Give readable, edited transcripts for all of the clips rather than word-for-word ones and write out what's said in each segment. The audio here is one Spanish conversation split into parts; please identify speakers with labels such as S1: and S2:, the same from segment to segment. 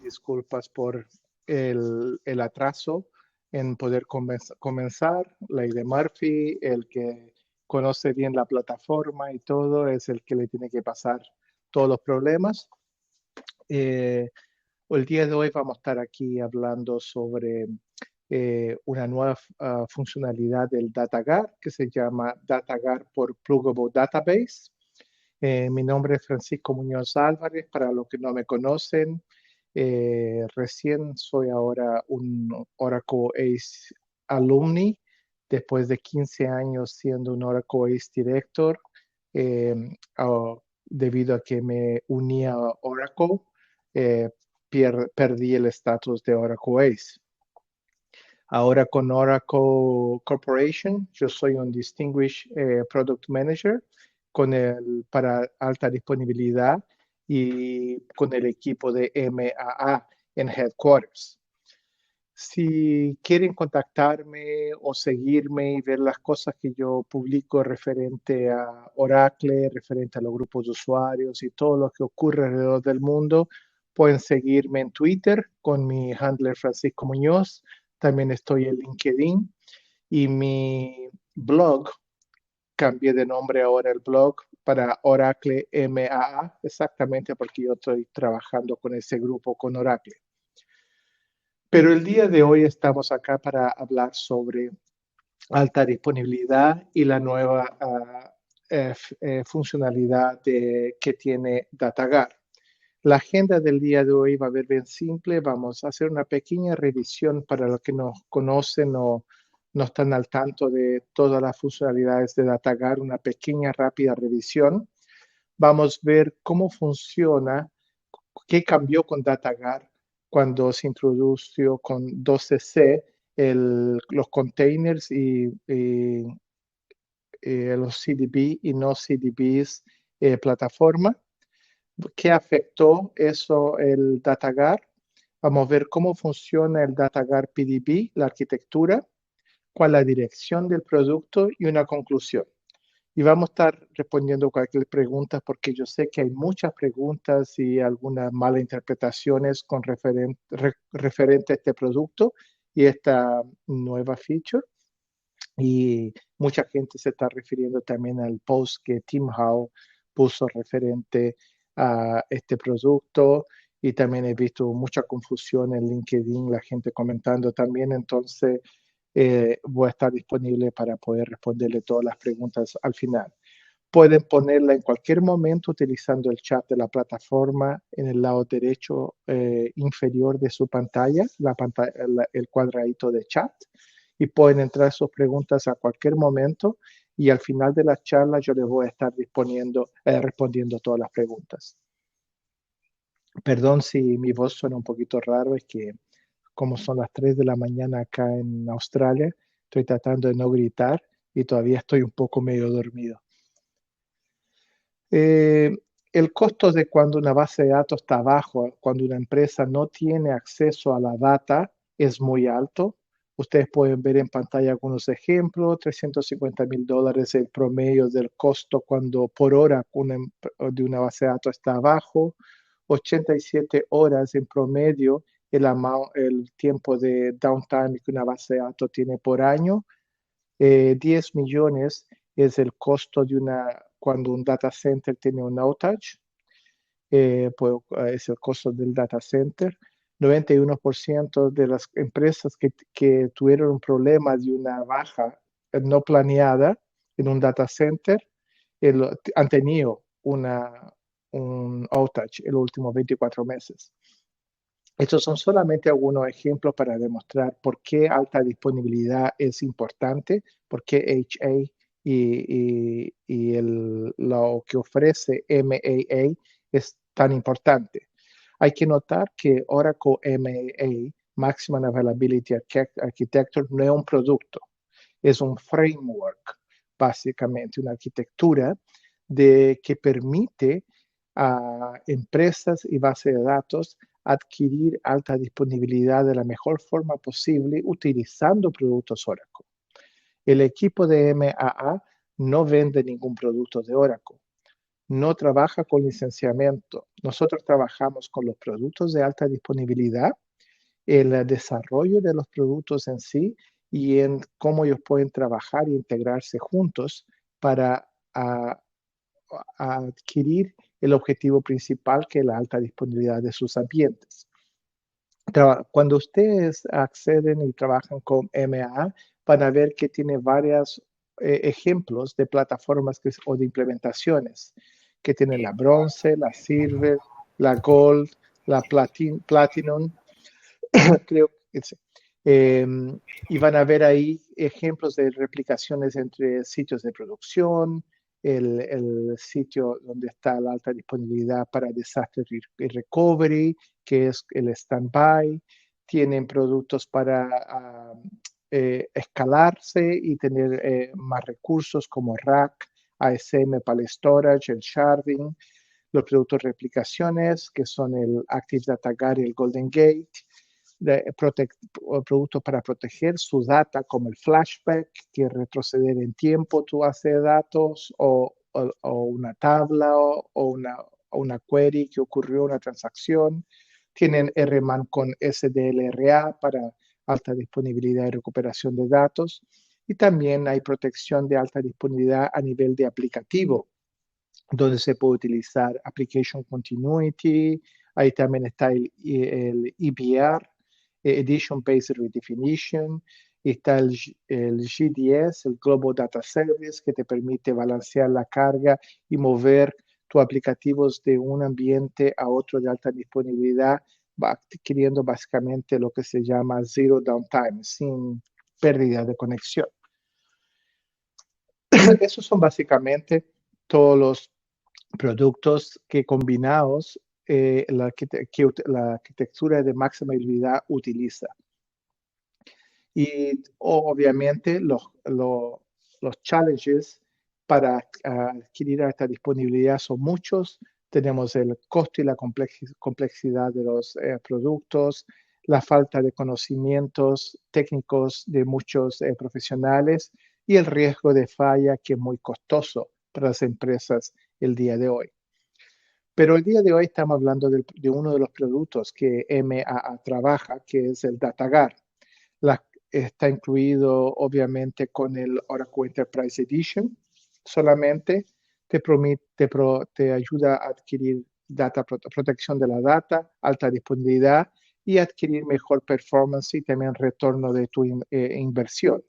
S1: disculpas por el atraso en poder comenzar. Ley de Murphy, el que conoce bien la plataforma y todo, es el que le tiene que pasar todos los problemas. El día de hoy vamos a estar aquí hablando sobre una nueva funcionalidad del DataGuard que se llama DataGuard por Pluggable Database. Mi nombre es Francisco Muñoz Álvarez, para los que no me conocen. Recién soy ahora un Oracle ACE alumni, después de 15 años siendo un Oracle ACE Director, debido a que me uní a Oracle, perdí el estatus de Oracle ACE. Ahora con Oracle Corporation, yo soy un Distinguished Product Manager para alta disponibilidad y con el equipo de MAA en Headquarters. Si quieren contactarme o seguirme y ver las cosas que yo publico referente a Oracle, referente a los grupos de usuarios y todo lo que ocurre alrededor del mundo, pueden seguirme en Twitter con mi handler Francisco Muñoz. También estoy en LinkedIn y mi blog, cambié de nombre ahora el blog para Oracle MAA, exactamente porque yo estoy trabajando con ese grupo, con Oracle. Pero el día de hoy estamos acá para hablar sobre alta disponibilidad y la nueva funcionalidad que tiene DataGuard. La agenda del día de hoy va a ser bien simple. Vamos a hacer una pequeña revisión para los que nos conocen o no están al tanto de todas las funcionalidades de DataGuard, una pequeña rápida revisión. Vamos a ver cómo funciona, qué cambió con DataGuard cuando se introdujo con 12C los containers y los CDB y no CDBs plataforma. ¿Qué afectó eso el DataGuard? Vamos a ver cómo funciona el DataGuard PDB, la arquitectura, cuál es la dirección del producto y una conclusión. Y vamos a estar respondiendo cualquier pregunta porque yo sé que hay muchas preguntas y algunas malas interpretaciones con referente a este producto y esta nueva feature. Y mucha gente se está refiriendo también al post que Tim Howe puso referente a este producto, y también he visto mucha confusión en LinkedIn, la gente comentando también. Entonces voy a estar disponible para poder responderle todas las preguntas al final. Pueden ponerla en cualquier momento utilizando el chat de la plataforma en el lado derecho inferior de su pantalla, el cuadradito de chat, y pueden entrar sus preguntas a cualquier momento, y al final de la charla yo les voy a estar respondiendo todas las preguntas. Perdón si mi voz suena un poquito raro, es que como son las 3 de la mañana acá en Australia, estoy tratando de no gritar y todavía estoy un poco medio dormido. El costo de cuando una base de datos está bajo, cuando una empresa no tiene acceso a la data, es muy alto. Ustedes pueden ver en pantalla algunos ejemplos. $350,000 el promedio del costo cuando por hora de una base de datos está bajo. 87 horas en promedio el tiempo de downtime que una base de datos tiene por año. 10 millones es el costo cuando un data center tiene un outage. Es el costo del data center. 91% de las empresas que tuvieron un problema de una baja no planeada en un data center han tenido un outage en los últimos 24 meses. Estos son solamente algunos ejemplos para demostrar por qué alta disponibilidad es importante, por qué HA y lo que ofrece MAA es tan importante. Hay que notar que Oracle MAA, Maximum Availability Architecture, no es un producto, es un framework, básicamente una arquitectura que permite a empresas y bases de datos adquirir alta disponibilidad de la mejor forma posible utilizando productos Oracle. El equipo de MAA no vende ningún producto de Oracle. no trabaja con licenciamiento. Nosotros trabajamos con los productos de alta disponibilidad, el desarrollo de los productos en sí y en cómo ellos pueden trabajar e integrarse juntos para a adquirir el objetivo principal, que es la alta disponibilidad de sus ambientes. Cuando ustedes acceden y trabajan con MAA, van a ver que tiene varios ejemplos de plataformas o de implementaciones, que tienen la bronce, la silver, la gold, la platinum, creo que sí. Y van a ver ahí ejemplos de replicaciones entre sitios de producción, el sitio donde está la alta disponibilidad para desastre y recovery, que es el standby. Tienen productos para escalarse y tener más recursos como rack, ASM para el storage, el sharding, los productos replicaciones, que son el Active Data Guard y el Golden Gate, productos para proteger su data, como el flashback, que es retroceder en tiempo tu base de datos, o una tabla, o una query que ocurrió, una transacción. Tienen RMAN con SDLRA para alta disponibilidad y recuperación de datos. Y también hay protección de alta disponibilidad a nivel de aplicativo, donde se puede utilizar Application Continuity. Ahí también está el EBR, Edition Based Redefinition. Está el GDS, el Global Data Service, que te permite balancear la carga y mover tus aplicativos de un ambiente a otro de alta disponibilidad, adquiriendo básicamente lo que se llama Zero Downtime, sin pérdida de conexión. Esos son básicamente todos los productos que combinados la arquitectura de máxima utilidad utiliza. Y obviamente los challenges para adquirir esta disponibilidad son muchos. Tenemos el costo y la complejidad de los productos, la falta de conocimientos técnicos de muchos profesionales y el riesgo de falla, que es muy costoso para las empresas el día de hoy. Pero el día de hoy estamos hablando de uno de los productos que MAA trabaja, que es el DataGuard. Está incluido obviamente con el Oracle Enterprise Edition. Solamente te ayuda a adquirir protección de la data, alta disponibilidad y adquirir mejor performance y también retorno de tu inversión.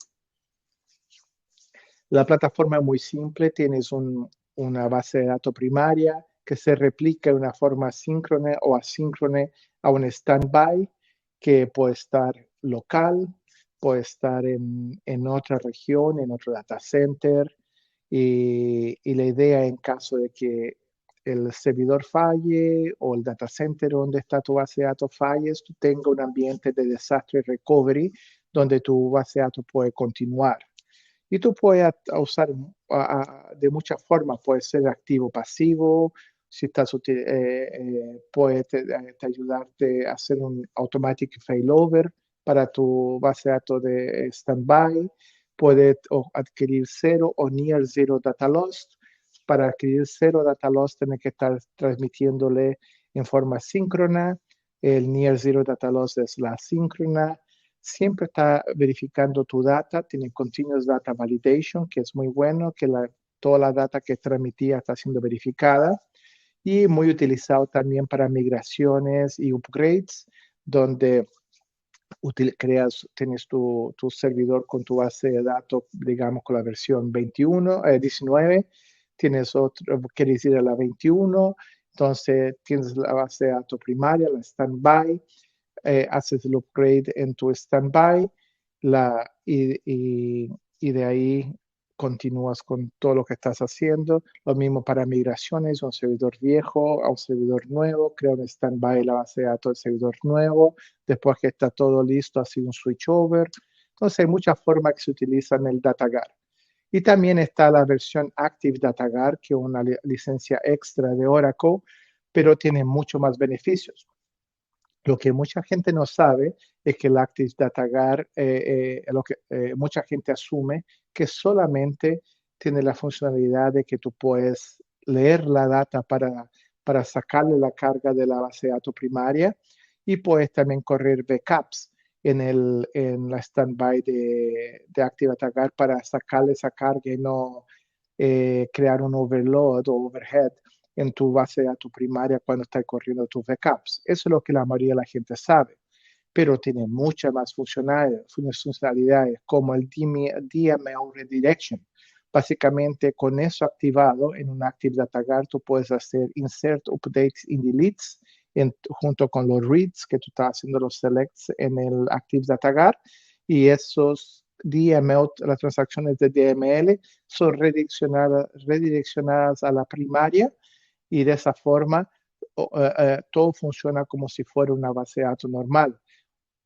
S1: La plataforma es muy simple, tienes una base de datos primaria que se replica de una forma síncrona o asíncrona a un standby, que puede estar local, puede estar en otra región, en otro data center, y la idea, en caso de que el servidor falle o el data center donde está tu base de datos falle, tú tengas un ambiente de desastre recovery donde tu base de datos puede continuar. Y tú puedes usar de muchas formas, puede ser activo pasivo, si estás puede ayudarte a hacer un automatic failover para tu base de datos de standby, puede adquirir cero o near zero data loss. Para adquirir cero data loss, tienes que estar transmitiéndole en forma síncrona. El near zero data loss es la síncrona. Siempre está verificando tu data, tiene Continuous Data Validation, que es muy bueno, que toda la data que transmitía está siendo verificada, y muy utilizado también para migraciones y upgrades, donde tienes tu servidor con tu base de datos, digamos, con la versión 19, tienes otro, quieres ir a la 21, entonces tienes la base de datos primaria, la standby, haces el upgrade en tu standby y de ahí continúas con todo lo que estás haciendo. Lo mismo para migraciones, un servidor viejo a un servidor nuevo, crea un standby la base de datos del servidor nuevo. Después que está todo listo, hace un switchover. Entonces hay muchas formas que se utilizan en el DataGuard. Y también está la versión Active DataGuard, que es una licencia extra de Oracle, pero tiene mucho más beneficios. Lo que mucha gente no sabe es que el Active Data Guard, mucha gente asume que solamente tiene la funcionalidad de que tú puedes leer la data para sacarle la carga de la base de datos primaria y puedes también correr backups en la standby de ActiveDataGuard para sacarle esa carga y no crear un overload o overhead en tu base de datos primaria cuando estás corriendo tus backups. Eso es lo que la mayoría de la gente sabe, pero tiene muchas más funcionalidades como el DML Redirection. Básicamente, con eso activado en un Active Data Guard, tú puedes hacer insert, updates y deletes junto con los reads que tú estás haciendo los selects en el Active Data Guard, y esos DML, las transacciones de DML, son redireccionadas a la primaria, y de esa forma todo funciona como si fuera una base de datos normal.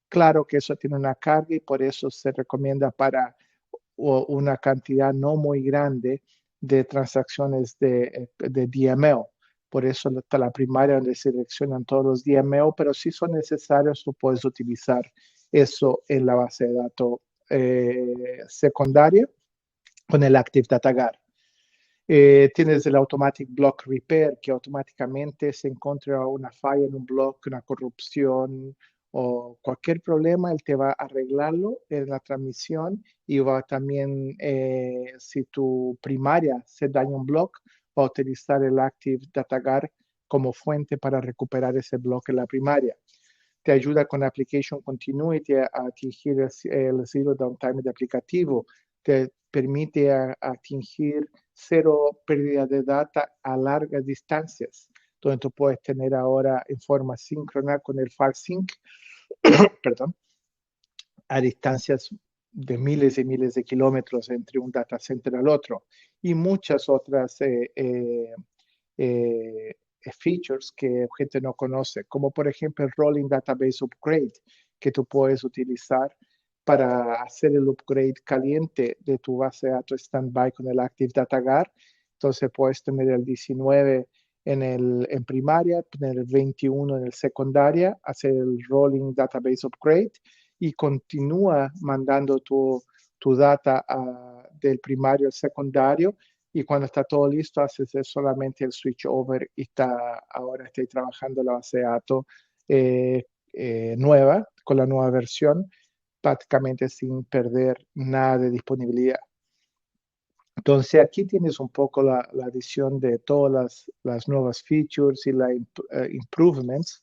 S1: Claro que eso tiene una carga y por eso se recomienda para una cantidad no muy grande de transacciones de DML. Por eso está la primaria donde se seleccionan todos los DML, pero si son necesarios, tú puedes utilizar eso en la base de datos secundaria con el Active Data Guard. Tienes el Automatic Block Repair, que automáticamente se encuentra una falla en un block, una corrupción o cualquier problema, él te va a arreglarlo en la transmisión, y va también, si tu primaria se daña un block, va a utilizar el Active Data Guard como fuente para recuperar ese block en la primaria. Te ayuda con Application Continuity a atingir el Zero Downtime de aplicativo. Te permite atingir cero pérdida de data a largas distancias, donde tú puedes tener ahora en forma síncrona con el FastSync, perdón, a distancias de miles y miles de kilómetros entre un data center al otro, y muchas otras features que gente no conoce, como por ejemplo el Rolling Database Upgrade, que tú puedes utilizar para hacer el upgrade caliente de tu base de datos standby con el Active Data Guard. Entonces puedes tener el 19 en primaria, tener el 21 en el secundaria, hacer el Rolling Database Upgrade y continúa mandando tu data del primario al secundario, y cuando está todo listo haces solamente el switch over y ahora estoy trabajando la base de datos nueva, con la nueva versión, prácticamente sin perder nada de disponibilidad. Entonces aquí tienes un poco la adición de todas las nuevas features y las improvements,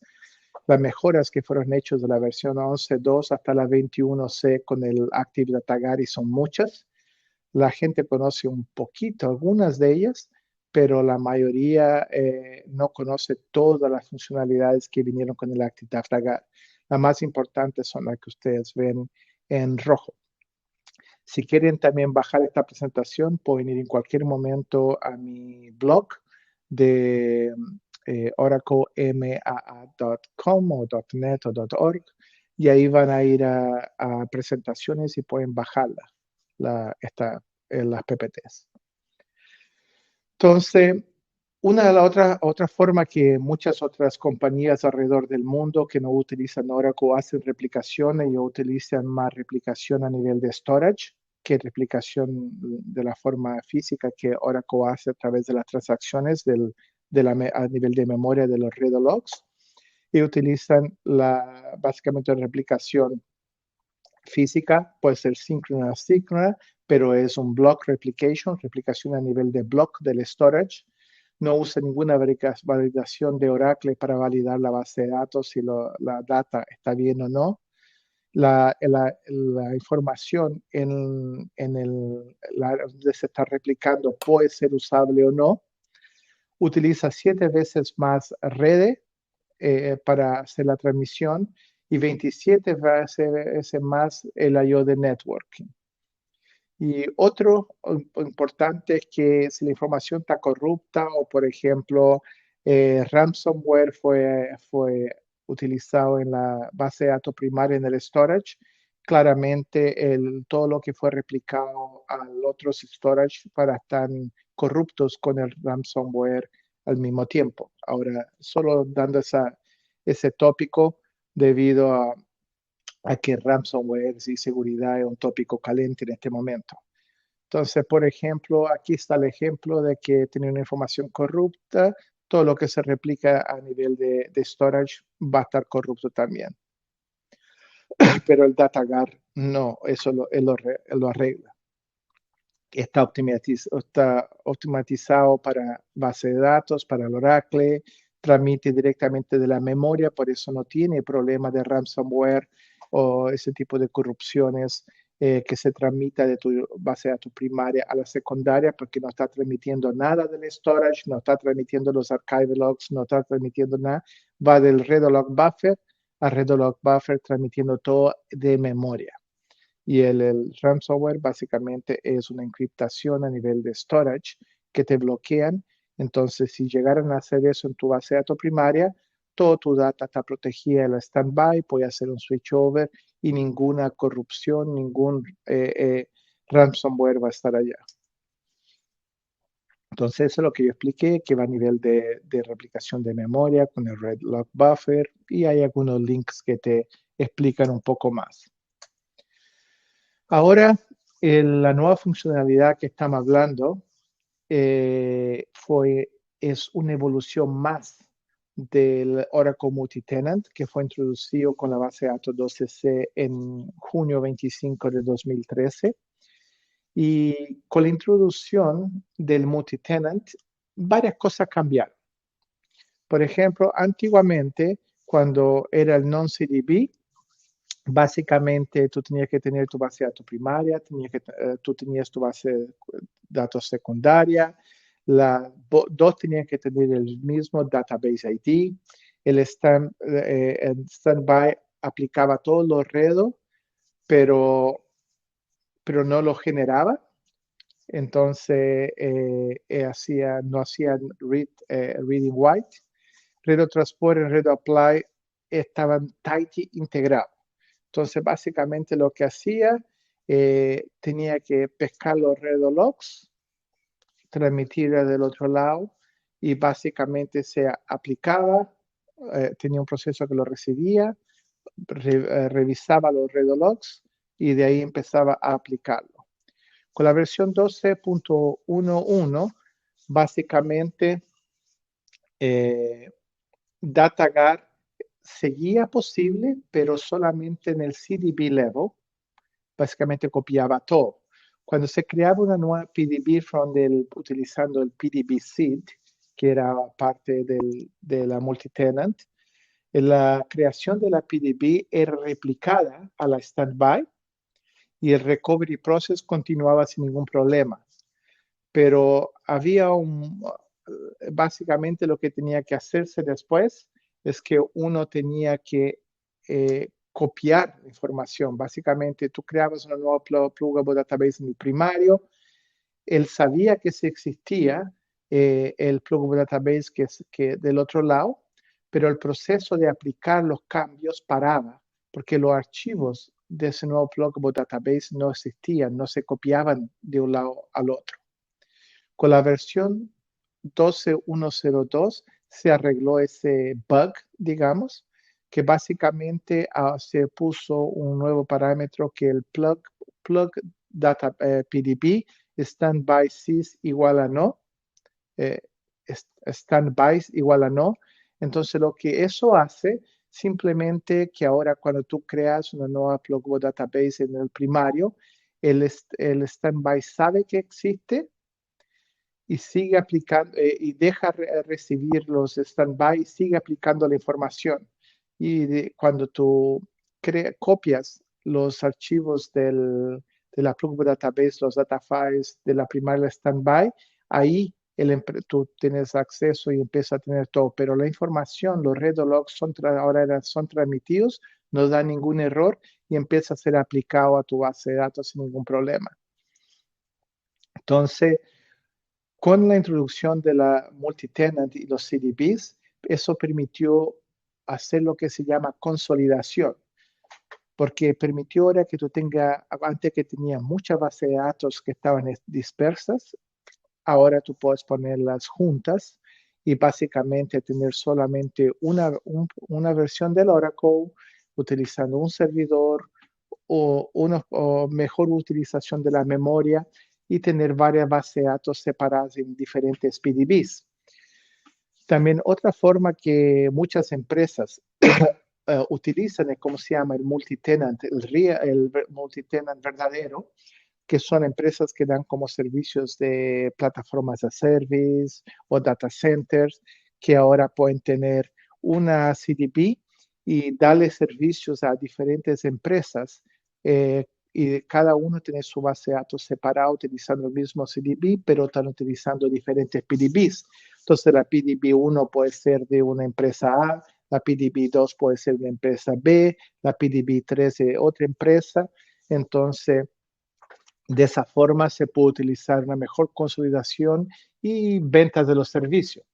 S1: las mejoras que fueron hechas de la versión 11.2 hasta la 21.c con el Active Data Guard, y son muchas. La gente conoce un poquito algunas de ellas, pero la mayoría no conoce todas las funcionalidades que vinieron con el Active Data Guard. Las más importantes son las que ustedes ven en rojo. Si quieren también bajar esta presentación, pueden ir en cualquier momento a mi blog de oraclemaa.com o .net o .org, y ahí van a ir a presentaciones y pueden bajarla, las PPTs. Entonces, una de las otra forma que muchas otras compañías alrededor del mundo que no utilizan Oracle hacen replicaciones y utilizan más replicación a nivel de storage que replicación de la forma física que Oracle hace a través de las transacciones a nivel de memoria de los read logs, y utilizan básicamente la replicación física, puede ser síncrona o asíncrona, pero es un block replicación a nivel de block del storage. No usa ninguna validación de Oracle para validar la base de datos si la data está bien o no. La información en donde se está replicando puede ser usable o no. Utiliza 7 veces más redes para hacer la transmisión, y 27 veces más el I/O de networking. Y otro importante es que si la información está corrupta o, por ejemplo, ransomware fue utilizado en la base de datos primaria en el storage, claramente todo lo que fue replicado al otro storage para estar corruptos con el ransomware al mismo tiempo. Ahora, solo dando ese tópico debido a que ransomware y seguridad es un tópico caliente en este momento. Entonces, por ejemplo, aquí está el ejemplo de que tiene una información corrupta, todo lo que se replica a nivel de storage va a estar corrupto también. Pero el DataGuard no, eso lo arregla. Está optimizado para base de datos, para el Oracle, transmite directamente de la memoria, por eso no tiene problema de ransomware o ese tipo de corrupciones que se transmita de tu base de datos primaria a la secundaria, porque no está transmitiendo nada del storage, no está transmitiendo los archive logs, no está transmitiendo nada, va del redo-log buffer a redo-log buffer transmitiendo todo de memoria. Y el ransomware básicamente es una encriptación a nivel de storage que te bloquean. Entonces, si llegaran a hacer eso en tu base de datos primaria, toda tu data está protegida en la standby, puede hacer un switchover y ninguna corrupción, ningún ransomware va a estar allá. Entonces, eso es lo que yo expliqué, que va a nivel de replicación de memoria con el redo-log buffer y hay algunos links que te explican un poco más. Ahora, la nueva funcionalidad que estamos hablando es una evolución más del Oracle Multitenant que fue introducido con la base de datos 12c en junio 25 de 2013. Y con la introducción del Multitenant, varias cosas cambiaron. Por ejemplo, antiguamente, cuando era el non-CDB, básicamente tú tenías que tener tu base de datos primaria, tú tenías tu base de datos secundaria, dos tenían que tener el mismo database ID, el standby aplicaba todos los redos, pero no lo generaba. Entonces no hacían reading write. Redo transport y redo apply estaban tightly integrados. Entonces, básicamente lo que hacía, tenía que pescar los redo logs, transmitir del otro lado y básicamente se aplicaba, tenía un proceso que lo recibía, revisaba los redo logs y de ahí empezaba a aplicarlo. Con la versión 12.11, básicamente DataGuard seguía posible, pero solamente en el CDB level, básicamente copiaba todo. Cuando se creaba una nueva PDB utilizando el PDB seed, que era parte de la multitenant, la creación de la PDB era replicada a la standby y el recovery process continuaba sin ningún problema. Pero básicamente lo que tenía que hacerse después es que uno tenía que copiar la información. Básicamente tú creabas una nueva pluggable database en el primario, él sabía que sí existía el pluggable database que del otro lado, pero el proceso de aplicar los cambios paraba, porque los archivos de ese nuevo pluggable database no existían, no se copiaban de un lado al otro. Con la versión 12.102 se arregló ese bug, digamos, que básicamente se puso un nuevo parámetro que el plug data PDB standby sys igual a no, standby igual a no. Entonces lo que eso hace, simplemente que ahora cuando tú creas una nueva pluggable database en el primario, el standby sabe que existe y sigue aplicando y deja recibir los standby y sigue aplicando la información. Y cuando tú copias los archivos de la pluggable database, los data files de la primaria standby, ahí tú tienes acceso y empieza a tener todo, pero la información, los redo logs ahora son transmitidos, no da ningún error y empieza a ser aplicado a tu base de datos sin ningún problema. Entonces, con la introducción de la multitenant y los CDBs, eso permitió hacer lo que se llama consolidación, porque permitió ahora que tú tengas, antes que tenías muchas bases de datos que estaban dispersas, ahora tú puedes ponerlas juntas y básicamente tener solamente una versión del Oracle utilizando un servidor o mejor utilización de la memoria y tener varias bases de datos separadas en diferentes PDBs. También otra forma que muchas empresas utilizan es como se llama el multitenant, el multitenant verdadero, que son empresas que dan como servicios de plataformas de service o data centers, que ahora pueden tener una CDP y darle servicios a diferentes empresas, y cada uno tiene su base de datos separada utilizando el mismo CDP, pero están utilizando diferentes PDBs. Entonces la PDB 1 puede ser de una empresa A, la PDB 2 puede ser de una empresa B, la PDB 3 de otra empresa. Entonces, de esa forma se puede utilizar una mejor consolidación y ventas de los servicios.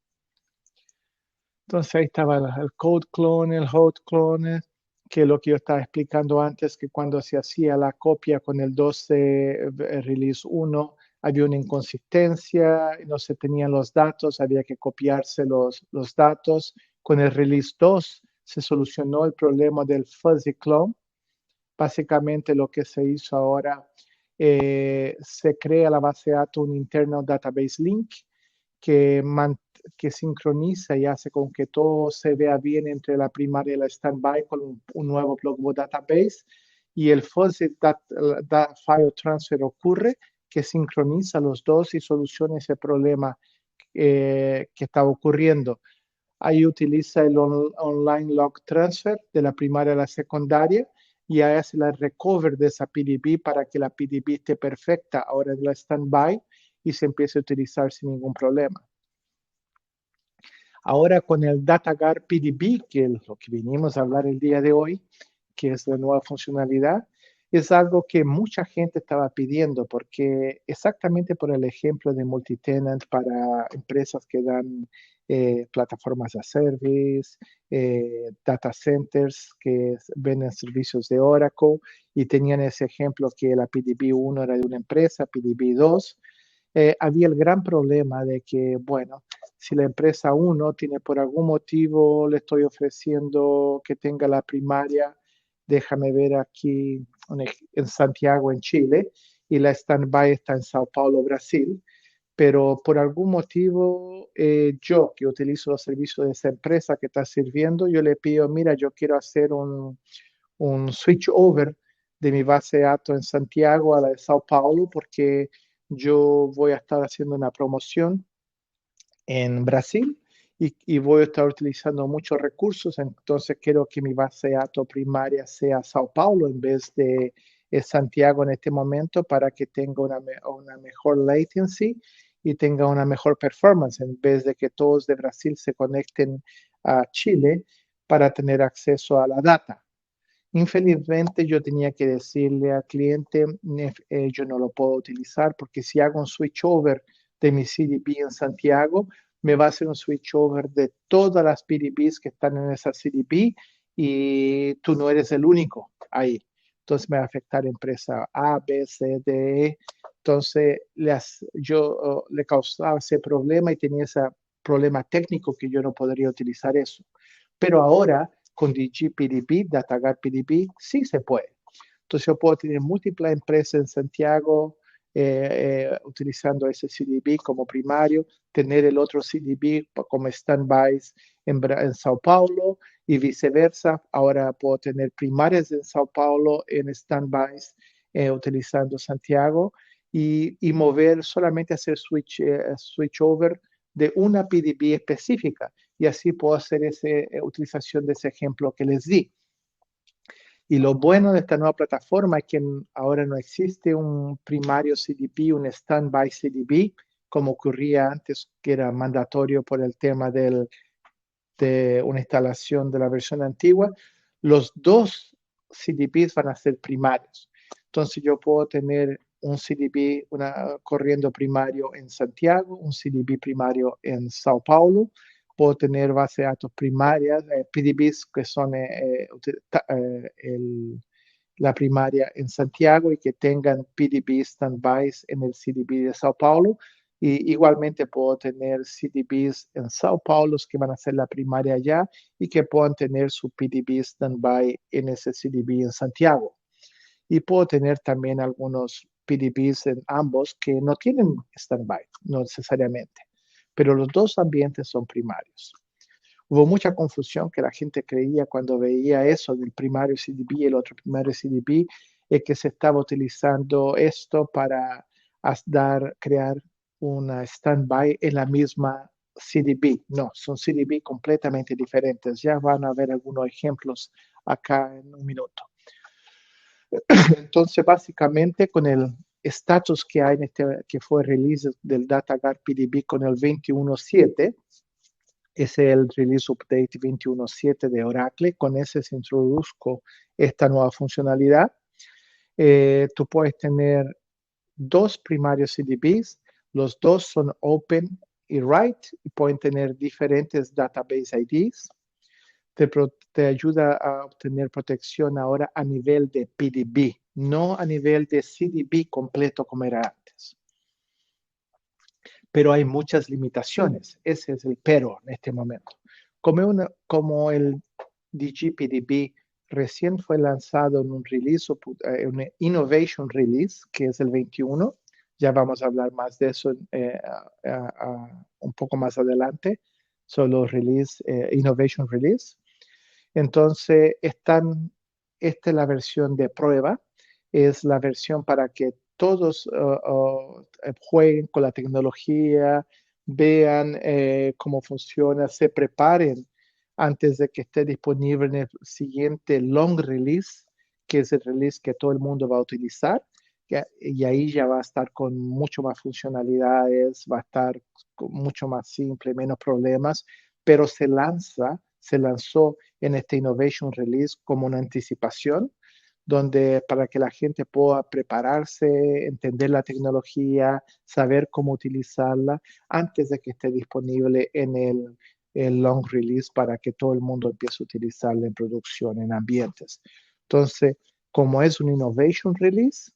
S1: Entonces ahí estaba el code clone, el hot clone, que es lo que yo estaba explicando antes, que cuando se hacía la copia con el 12 release 1, había una inconsistencia, no se tenían los datos, había que copiarse los datos. Con el release 2 se solucionó el problema del fuzzy clone. Básicamente lo que se hizo ahora, se crea la base de datos un internal database link que sincroniza y hace con que todo se vea bien entre la primaria y la standby con un nuevo Blockbot database, y el fuzzy file transfer ocurre, que sincroniza los dos y soluciona ese problema que estaba ocurriendo. Ahí utiliza el online log transfer de la primaria a la secundaria y hace la recover de esa PDB para que la PDB esté perfecta ahora en la standby y se empiece a utilizar sin ningún problema. Ahora con el DataGuard PDB, que es lo que vinimos a hablar el día de hoy, que es la nueva funcionalidad, es algo que mucha gente estaba pidiendo, porque exactamente por el ejemplo de multitenant para empresas que dan plataformas de service, data centers que venden servicios de Oracle, y tenían ese ejemplo que la PDB 1 era de una empresa, PDB 2, había el gran problema de que, bueno, si la empresa 1 tiene por algún motivo, le estoy ofreciendo que tenga la primaria, déjame ver aquí, en Santiago, en Chile, y la standby está en Sao Paulo, Brasil, pero por algún motivo yo que utilizo los servicios de esa empresa que está sirviendo, yo le pido, mira, yo quiero hacer un switch over de mi base de datos en Santiago a la de Sao Paulo, porque yo voy a estar haciendo una promoción en Brasil y voy a estar utilizando muchos recursos, entonces quiero que mi base de datos primaria sea Sao Paulo en vez de Santiago en este momento, para que tenga una mejor latency y tenga una mejor performance, en vez de que todos de Brasil se conecten a Chile para tener acceso a la data. Infelizmente yo tenía que decirle al cliente, yo no lo puedo utilizar, porque si hago un switch over de mi CDP en Santiago, me va a hacer un switch over de todas las PDBs que están en esa CDP y tú no eres el único ahí. Entonces me va a afectar a empresa A, B, C, D, E. Entonces yo le causaba ese problema y tenía ese problema técnico que yo no podría utilizar eso. Pero ahora con DGPDB, DataGuard PDB, sí se puede. Entonces yo puedo tener múltiples empresas en Santiago utilizando ese CDB como primario, tener el otro CDB como standby en Sao Paulo y viceversa. Ahora puedo tener primarias en Sao Paulo en standby utilizando Santiago y mover, solamente hacer switch over de una PDB específica, y así puedo hacer esa utilización de ese ejemplo que les di. Y lo bueno de esta nueva plataforma es que ahora no existe un primario CDP, un standby CDP, como ocurría antes, que era mandatorio por el tema de una instalación de la versión antigua. Los dos CDPs van a ser primarios. Entonces yo puedo tener un CDP corriendo primario en Santiago, un CDP primario en Sao Paulo. Puedo tener bases de datos primarias, PDBs que son la primaria en Santiago y que tengan PDB standbys en el CDB de Sao Paulo. Y igualmente puedo tener CDBs en Sao Paulo que van a ser la primaria allá y que puedan tener su PDB standby en ese CDB en Santiago. Y puedo tener también algunos PDBs en ambos que no tienen standby, no necesariamente, pero los dos ambientes son primarios. Hubo mucha confusión que la gente creía cuando veía eso del primario CDB y el otro primario CDB, es que se estaba utilizando esto para crear una standby en la misma CDB. No, son CDB completamente diferentes. Ya van a ver algunos ejemplos acá en un minuto. Entonces, básicamente, con el status que hay que fue release del DataGuard PDB con el 21.7, es el release update 21.7 de Oracle. Con ese se introduzco esta nueva funcionalidad. Tú puedes tener dos primarios CDBs, los dos son open y write, y pueden tener diferentes database IDs. Te ayuda a obtener protección ahora a nivel de PDB, no a nivel de CDB completo como era antes. Pero hay muchas limitaciones. Ese es el pero en este momento. Como el DGPDB recién fue lanzado en un release, un Innovation Release, que es el 21, ya vamos a hablar más de eso un poco más adelante, solo Innovation Release. Entonces, esta es la versión de prueba, es la versión para que todos jueguen con la tecnología, vean cómo funciona, se preparen antes de que esté disponible en el siguiente long release, que es el release que todo el mundo va a utilizar. Y ahí ya va a estar con mucho más funcionalidades, va a estar mucho más simple, menos problemas, pero se lanzó en este Innovation Release como una anticipación, donde para que la gente pueda prepararse, entender la tecnología, saber cómo utilizarla antes de que esté disponible en el long release para que todo el mundo empiece a utilizarla en producción, en ambientes. Entonces, como es un Innovation Release,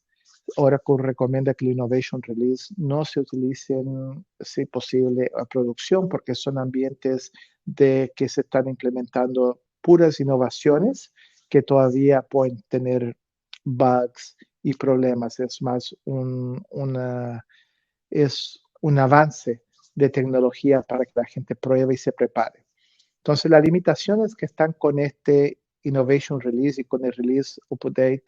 S1: Oracle recomienda que el Innovation Release no se utilicen, si posible, a producción, porque son ambientes que se están implementando puras innovaciones que todavía pueden tener bugs y problemas. Es más es un avance de tecnología para que la gente pruebe y se prepare. Entonces, las limitaciones que están con este Innovation Release y con el Release Update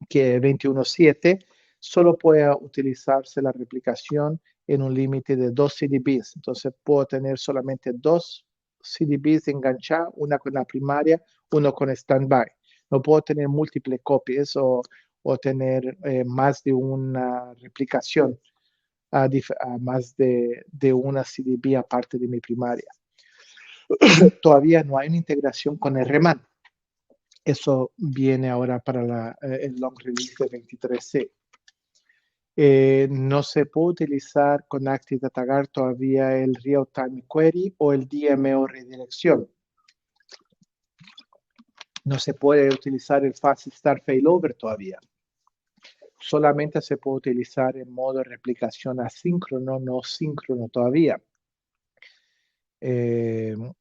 S1: que 21.7, solo puede utilizarse la replicación en un límite de 2 CDBs. Entonces puedo tener solamente 2 CDBs enganchados, una con la primaria, uno con standby. No puedo tener múltiples copias o tener más de una replicación, a más de una CDB aparte de mi primaria. Todavía no hay una integración con RMAN. Eso viene ahora para el long release de 23C. No se puede utilizar con Active Data Guard todavía el Real Time Query o el DMO redirección. No se puede utilizar el Fast Start Failover todavía. Solamente se puede utilizar en modo de replicación asíncrono, no síncrono todavía. El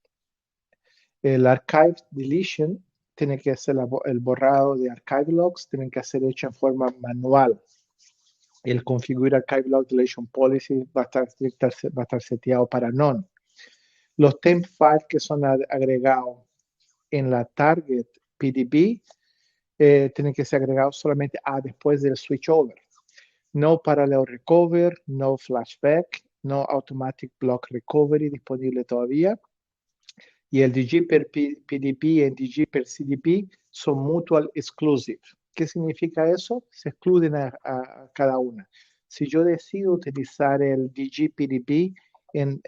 S1: Archive Deletion tiene que ser el borrado de Archive Logs, tiene que ser hecho en forma manual. El Configure Archive Log Deletion Policy va a estar seteado para None. Los temp files que son agregados en la target PDB tienen que ser agregados solamente después del switchover. No parallel recover, no flashback, no automatic block recovery disponible todavía. Y el DG per PDB y el DG per CDB son mutual exclusive. ¿Qué significa eso? Se excluyen a cada una. Si yo decido utilizar el DG PDB en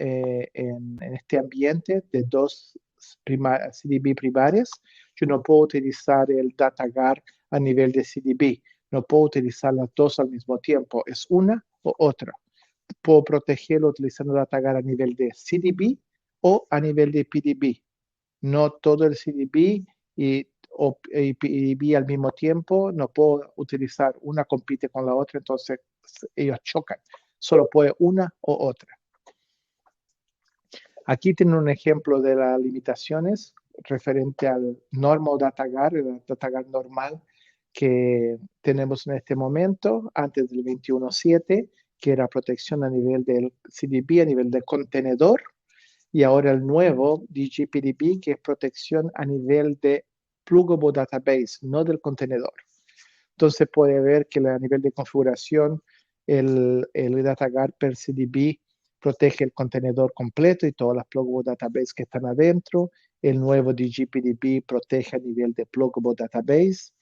S1: este ambiente de dos CDB primarias, yo no puedo utilizar el DataGuard a nivel de CDB. No puedo utilizar las dos al mismo tiempo. Es una o otra. Puedo protegerlo utilizando DataGuard a nivel de CDB o a nivel de PDB. No todo el CDB y PDB al mismo tiempo. No puedo utilizar una compite con la otra, entonces ellos chocan. Solo puede una o otra. Aquí tienen un ejemplo de las limitaciones referente al normal DataGuard, el DataGuard normal, que tenemos en este momento, antes del 21.7, que era protección a nivel del CDP, a nivel de contenedor, y ahora el nuevo DGPDB, que es protección a nivel de pluggable database, no del contenedor. Entonces puede ver que a nivel de configuración, el DataGuard per CDB protege el contenedor completo y todas las pluggable database que están adentro. El nuevo DGPDB protege a nivel de pluggable database.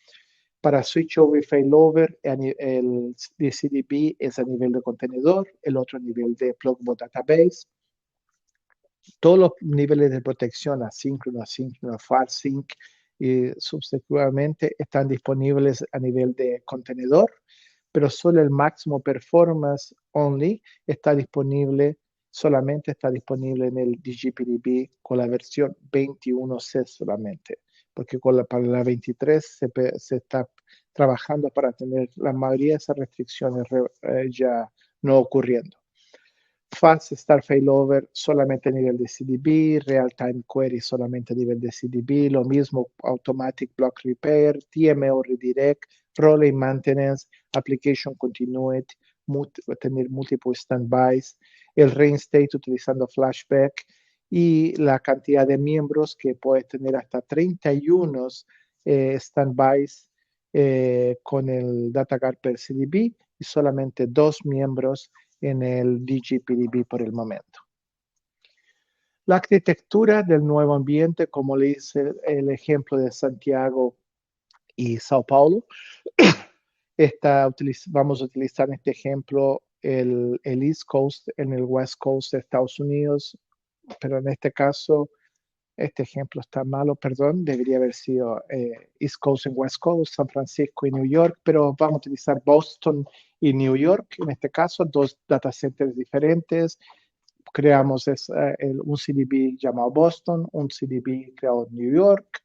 S1: Para switch over y failover, el DCDB es a nivel de contenedor, el otro a nivel de pluggable database. Todos los niveles de protección asíncrono, asíncrono, far sync y subsecuentemente están disponibles a nivel de contenedor, pero solo el máximo performance only está disponible, solamente está disponible en el DGPDB con la versión 21C solamente, porque para la 23 se está trabajando para tener la mayoría de esas restricciones ya no ocurriendo. Fast Start Failover solamente a nivel de CDB, Real Time Query solamente a nivel de CDB, lo mismo Automatic Block Repair, TMO Redirect, Role Maintenance, Application Continuity, tener múltiples standbys, el reinstate utilizando flashback y la cantidad de miembros que puede tener hasta 31 standbys con el DataGuard per CDB y solamente 2 miembros en el DGPDB por el momento. La arquitectura del nuevo ambiente, como le hice el ejemplo de Santiago y Sao Paulo, vamos a utilizar en este ejemplo el East Coast en el West Coast de Estados Unidos, pero en este caso, este ejemplo está malo, perdón, debería haber sido East Coast en West Coast, San Francisco y New York, pero vamos a utilizar Boston y New York, en este caso, 2 data centers diferentes. Creamos un CDB llamado Boston, un CDB creado en New York.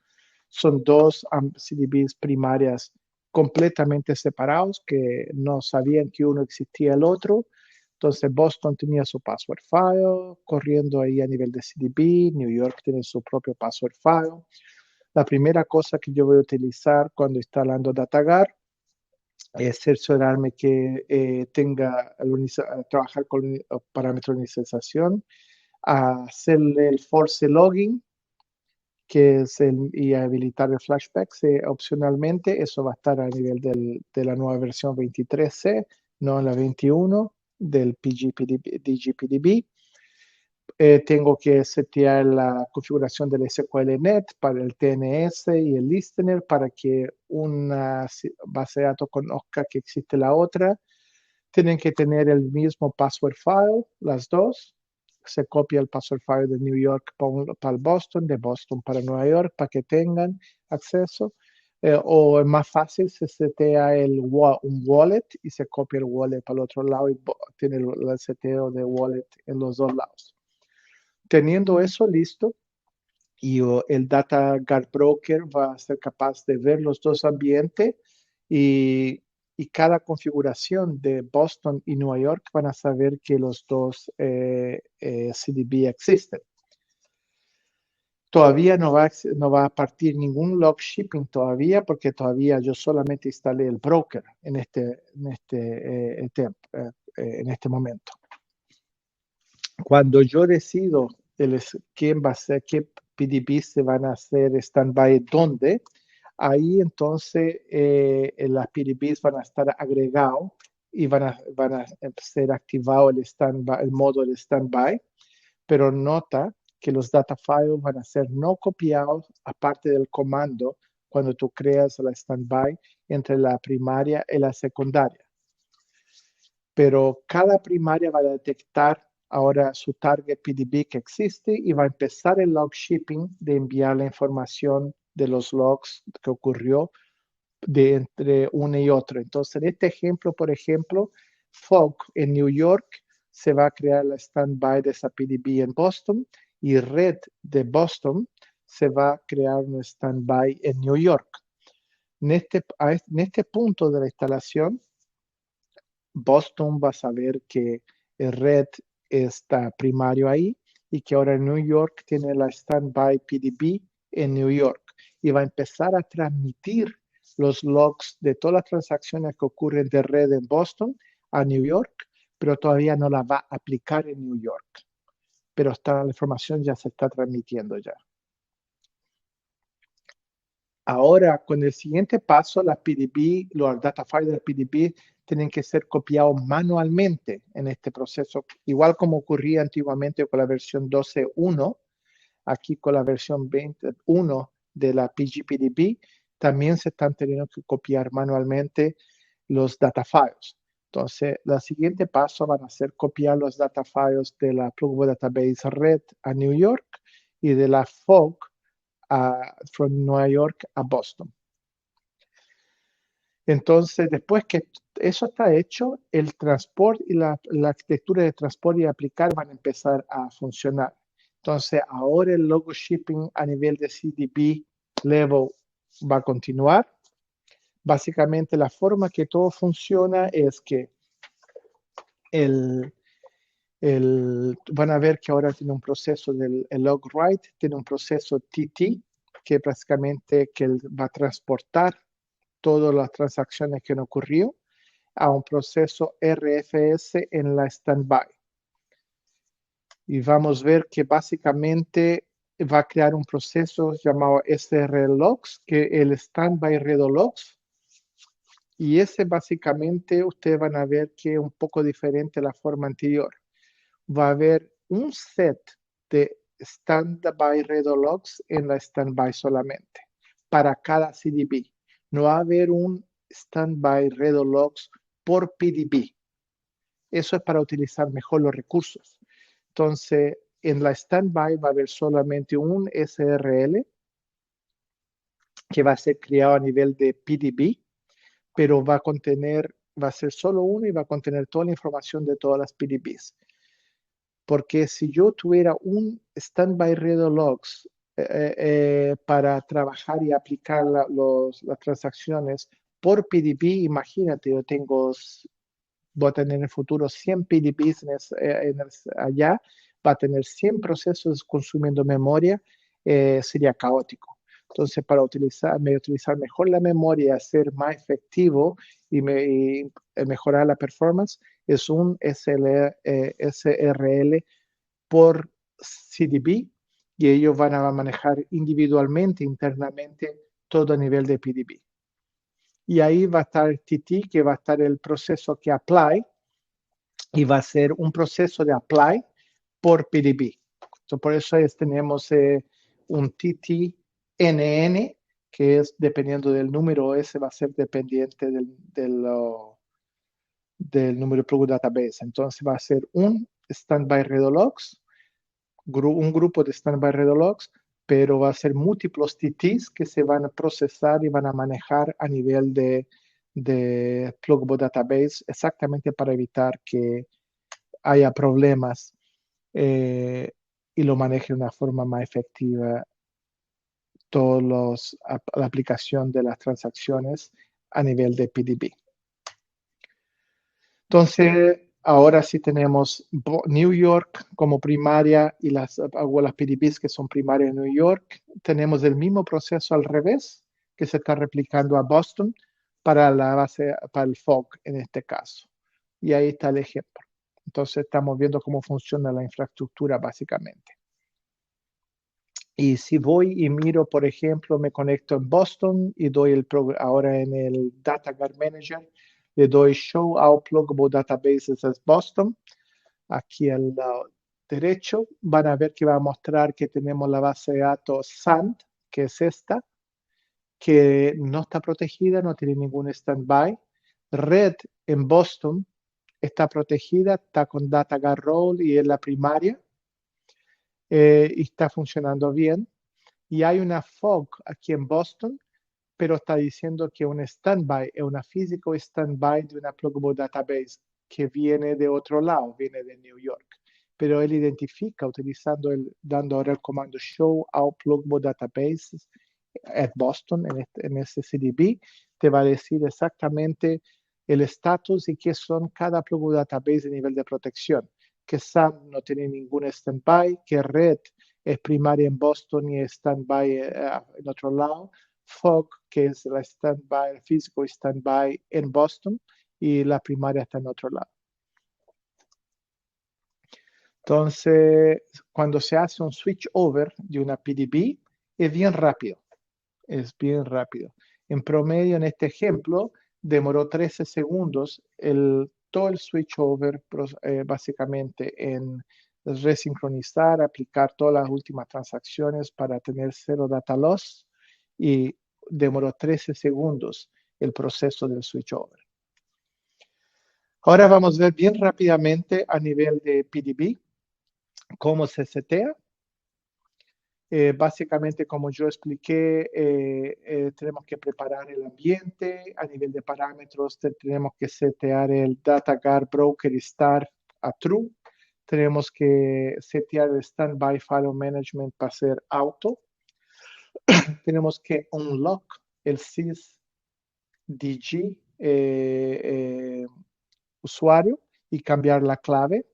S1: Son 2 CDBs primarias completamente separados que no sabían que uno existía el otro. Entonces Boston tenía su password file corriendo ahí a nivel de CDB, New York tiene su propio password file. La primera cosa que yo voy a utilizar cuando instalando DataGuard es cerciorarme que trabajar con parámetros de inicialización, hacerle el force login, que es y habilitar el flashback opcionalmente. Eso va a estar a nivel de la nueva versión 23C, no en la 21 del DGPDB. Tengo que setear la configuración del SQLnet para el TNS y el listener para que una base de datos conozca que existe la otra. Tienen que tener el mismo password file, las dos. Se copia el password file de New York para el Boston, de Boston para Nueva York, para que tengan acceso. O es más fácil, se setea un wallet y se copia el wallet para el otro lado y tiene el seteo de wallet en los dos lados. Teniendo eso listo, y el DataGuard Broker va a ser capaz de ver los dos ambientes y cada configuración de Boston y Nueva York van a saber que los dos CDB existen. Todavía no va a partir ningún log shipping todavía, porque todavía yo solamente instalé el broker en este momento. Cuando yo decido quién va a ser, qué PDB se van a hacer standby dónde, ahí entonces las PDBs van a estar agregados y van a ser activado el modo de standby, pero nota que los data files van a ser no copiados aparte del comando cuando tú creas la standby entre la primaria y la secundaria. Pero cada primaria va a detectar ahora su target PDB que existe y va a empezar el log shipping de enviar la información de los logs que ocurrió entre uno y otro. Entonces, en este ejemplo, por ejemplo, Fog en New York se va a crear la standby de esa PDB en Boston y Red de Boston se va a crear un standby en New York. En este punto de la instalación, Boston va a saber que el Red está primario ahí y que ahora New York tiene la standby PDB en New York y va a empezar a transmitir los logs de todas las transacciones que ocurren de red en Boston a New York, pero todavía no la va a aplicar en New York. Pero la información ya se está transmitiendo ya. Ahora, con el siguiente paso, las PDB, los data files de PDB tienen que ser copiados manualmente en este proceso, igual como ocurría antiguamente con la versión 12.1, aquí con la versión 21 de la PGPDB, también se están teniendo que copiar manualmente los data files. Entonces, el siguiente paso van a ser copiar los data files de la Pluggable Database Red a New York y de la FOG from Nueva York a Boston. Entonces, después que eso está hecho, el transporte y la arquitectura de transporte y aplicar van a empezar a funcionar. Entonces, ahora el logo shipping a nivel de CDB level va a continuar. Básicamente, la forma que todo funciona es que van a ver que ahora tiene un proceso del log write, tiene un proceso TT, que básicamente que va a transportar todas las transacciones que han ocurrido a un proceso RFS en la standby. Y vamos a ver que básicamente va a crear un proceso llamado SRLogs, que es el standby redo logs. Y ese básicamente ustedes van a ver que es un poco diferente a la forma anterior. Va a haber un set de standby redo logs en la standby solamente, para cada CDB. No va a haber un standby redo logs por PDB. Eso es para utilizar mejor los recursos. Entonces, en la standby va a haber solamente un SRL que va a ser creado a nivel de PDB, pero va a ser solo uno y va a contener toda la información de todas las PDBs. Porque si yo tuviera un standby redo logs para trabajar y aplicar las transacciones por PDB, imagínate, voy a tener en el futuro 100 PDBs allá, va a tener 100 procesos consumiendo memoria, sería caótico. Entonces, para utilizar mejor la memoria, ser más efectivo y mejorar la performance, es un SRL por CDB y ellos van a manejar individualmente, internamente, todo a nivel de PDB. Y ahí va a estar el TT, que va a estar el proceso que apply, y va a ser un proceso de apply por PDB. Entonces, por eso tenemos un TT-NN, que es dependiendo del número, ese va a ser dependiente del número de Plug Database. Entonces va a ser un standby redo logs, un grupo de standby redo logs, pero va a ser múltiples TTs que se van a procesar y van a manejar a nivel de Pluggable Database, exactamente para evitar que haya problemas y lo maneje de una forma más efectiva la aplicación de las transacciones a nivel de PDB. Entonces, ahora sí tenemos New York como primaria y las PDBs que son primarias en New York. Tenemos el mismo proceso al revés que se está replicando a Boston para la base, para el FOG en este caso. Y ahí está el ejemplo. Entonces estamos viendo cómo funciona la infraestructura básicamente. Y si voy y miro, por ejemplo, me conecto en Boston y doy ahora en el Data Guard Manager, le doy Show All Pluggable Databases as Boston. Aquí al lado derecho van a ver que va a mostrar que tenemos la base de datos SAND, que es esta, que no está protegida, no tiene ningún standby. Red en Boston está protegida, está con Data Guard Role y es la primaria. Y está funcionando bien. Y hay una FOG aquí en Boston, pero está diciendo que un standby es una physical standby de una pluggable database que viene de otro lado, viene de New York. Pero él identifica dando ahora el comando show all pluggable databases at Boston en este CDB, te va a decir exactamente el estatus y qué son cada pluggable database de nivel de protección. Que SAM no tiene ningún standby, que Red es primaria en Boston y standby en otro lado, Fog, que es la standby, el físico standby en Boston, y la primaria está en otro lado. Entonces, cuando se hace un switch over de una PDB, es bien rápido. Es bien rápido. En promedio, en este ejemplo, demoró 13 segundos todo el switch over, básicamente en resincronizar, aplicar todas las últimas transacciones para tener cero data loss, y demoró 13 segundos el proceso del switch over. Ahora vamos a ver bien rápidamente a nivel de PDB cómo se setea. Básicamente, como yo expliqué, tenemos que preparar el ambiente. A nivel de parámetros, tenemos que setear el DataGuard Broker Start a True. Tenemos que setear el Standby File Management para ser auto. Tenemos que unlock el sysdg usuario y cambiar la clave.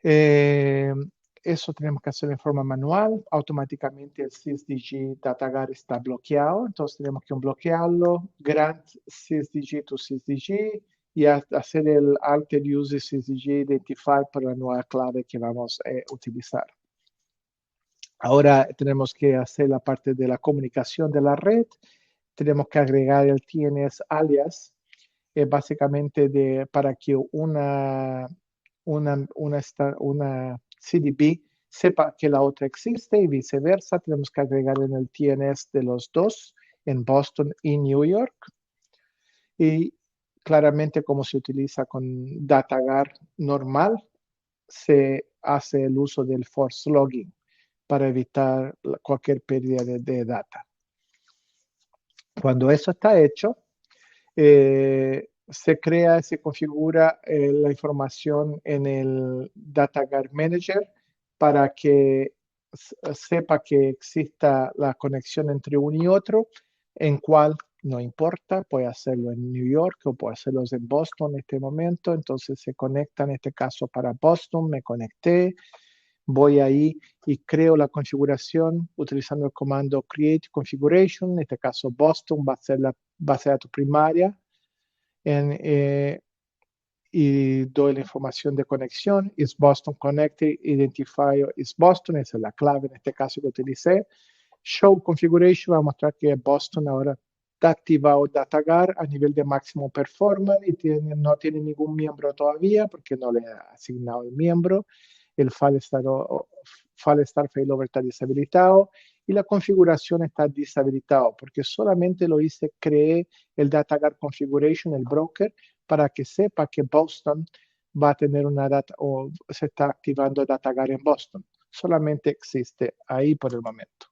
S1: Eso tenemos que hacer en forma manual. Automáticamente el sysdg DataGuard está bloqueado, entonces tenemos que bloquearlo, grant sysdg to sysdg y hacer el alter use sysdg identify para la nueva clave que vamos a utilizar. Ahora tenemos que hacer la parte de la comunicación de la red. Tenemos que agregar el TNS alias, básicamente para que una CDB sepa que la otra existe y viceversa. Tenemos que agregar en el TNS de los dos, en Boston y New York. Y claramente, como se utiliza con DataGuard normal, se hace el uso del force logging para evitar cualquier pérdida de data. Cuando eso está hecho, se crea, se configura la información en el DataGuard Manager para que sepa que exista la conexión entre uno y otro, en cual no importa, puede hacerlo en New York o puede hacerlo en Boston en este momento. Entonces se conecta, en este caso para Boston, me conecté, voy ahí y creo la configuración utilizando el comando create configuration. En este caso Boston va a ser la base de datos primaria, y doy la información de conexión. Is Boston connected? Identifier is Boston, esa es la clave en este caso que utilicé. Show configuration va a mostrar que Boston ahora está activado DataGuard a nivel de máximo performance y no tiene ningún miembro todavía porque no le ha asignado el miembro. El file start failover está deshabilitado y la configuración está deshabilitado porque solamente lo hice, creé el DataGuard configuration, el broker, para que sepa que Boston va a tener una data o se está activando DataGuard en Boston. Solamente existe ahí por el momento.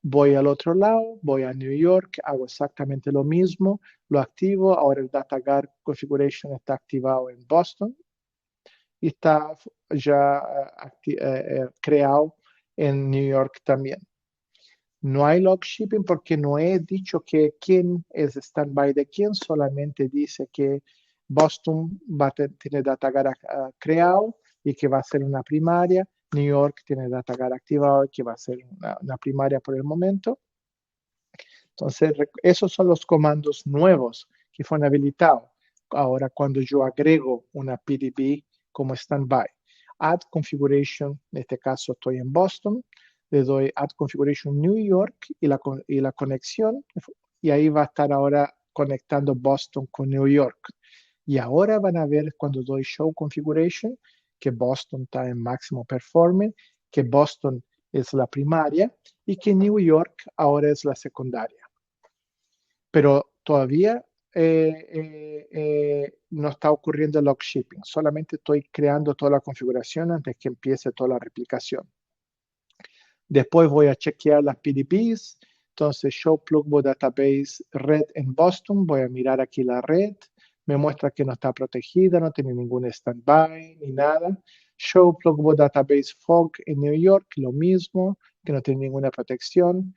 S1: Voy al otro lado, voy a New York, hago exactamente lo mismo, lo activo. Ahora el DataGuard configuration está activado en Boston y está ya creado en New York también. No hay log shipping porque no he dicho que quién es standby de quién, solamente dice que Boston tiene DataGuard creado y que va a ser una primaria. New York tiene DataGuard activado y que va a ser una primaria por el momento. Entonces, esos son los comandos nuevos que fueron habilitados. Ahora, cuando yo agrego una PDB como standby, add configuration, en este caso estoy en Boston, le doy add configuration New York y la conexión, y ahí va a estar ahora conectando Boston con New York. Y ahora van a ver cuando doy show configuration que Boston está en máximo performance, que Boston es la primaria y que New York ahora es la secundaria. Pero todavía no está ocurriendo el log shipping, solamente estoy creando toda la configuración antes que empiece toda la replicación. Después voy a chequear las PDBs, entonces show plugbo database red en Boston, voy a mirar aquí la red, me muestra que no está protegida, no tiene ningún standby ni nada. Show plugbo database fog en New York, lo mismo, que no tiene ninguna protección.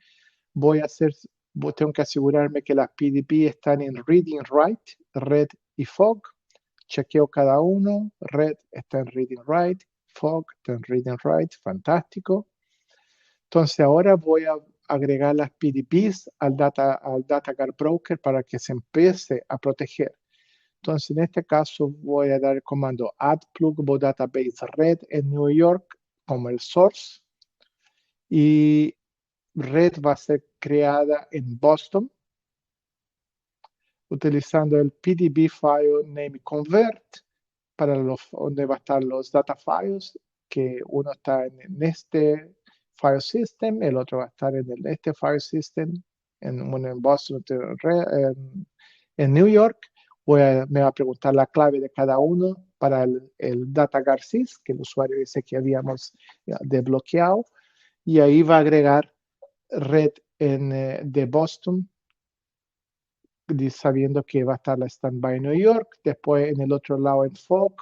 S1: Tengo que asegurarme que las PDB están en reading write, red y fog. Chequeo cada uno, red está en reading write, fog está en reading write, fantástico. Entonces ahora voy a agregar las PDBs al DataGuard Broker para que se empiece a proteger. Entonces, en este caso, voy a dar el comando add pluggable database red en New York como el source. Y red va a ser creada en Boston utilizando el PDB file name convert para donde va a estar los data files, que uno está en este file system, el otro va a estar en este file system, uno en Boston, en New York. Me va a preguntar la clave de cada uno para el DataGuard sys, que el usuario dice que habíamos desbloqueado, y ahí va a agregar red de Boston, sabiendo que va a estar la standby en New York. Después en el otro lado en Fog,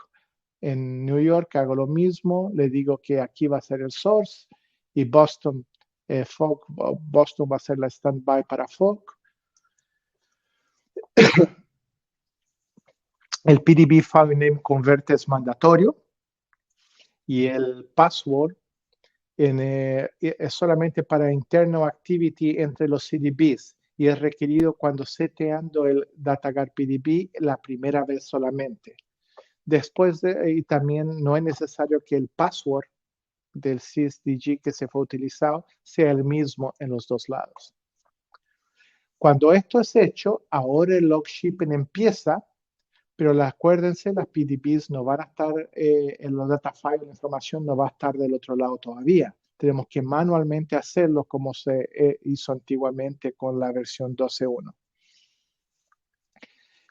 S1: en New York hago lo mismo, le digo que aquí va a ser el source y Boston va a ser la standby para Fog. El PDB file name convert es mandatorio y el password es solamente para internal activity entre los CDBs y es requerido cuando seteando el DataGuard PDB la primera vez solamente. Después y también no es necesario que el password del sysdg que se fue utilizado sea el mismo en los dos lados. Cuando esto es hecho, ahora el log shipping empieza, pero acuérdense, las PDBs no van a estar en los data files, la información no va a estar del otro lado todavía. Tenemos que manualmente hacerlo como se hizo antiguamente con la versión 12.1.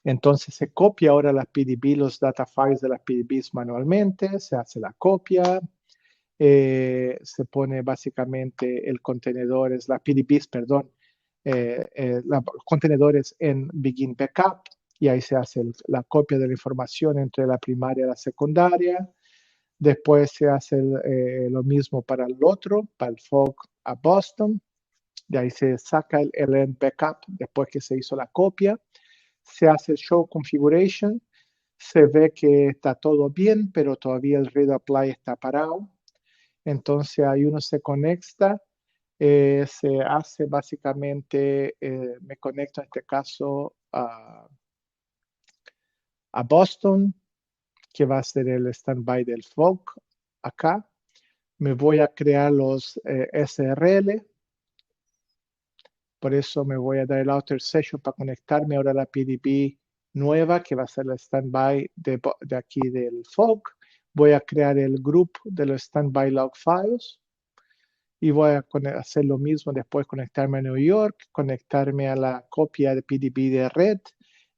S1: Entonces se copia ahora las PDB, los data files de las PDBs manualmente, se hace la copia, se pone básicamente el contenedores, las PDBs, perdón, los contenedores en Begin Backup, y ahí se hace la copia de la información entre la primaria y la secundaria. Después se hace lo mismo para el otro, para el Fog a Boston. De ahí se saca el end backup después que se hizo la copia. Se hace el show configuration. Se ve que está todo bien, pero todavía el read apply está parado. Entonces ahí uno se conecta. Se hace básicamente, me conecto en este caso a Boston, que va a ser el standby del Fog acá. Me voy a crear los SRL. Por eso me voy a dar el authorization para conectarme ahora a la PDB nueva, que va a ser la standby de aquí del Fog. Voy a crear el grupo de los standby log files. Y voy a hacer lo mismo después, conectarme a New York, conectarme a la copia de PDB de red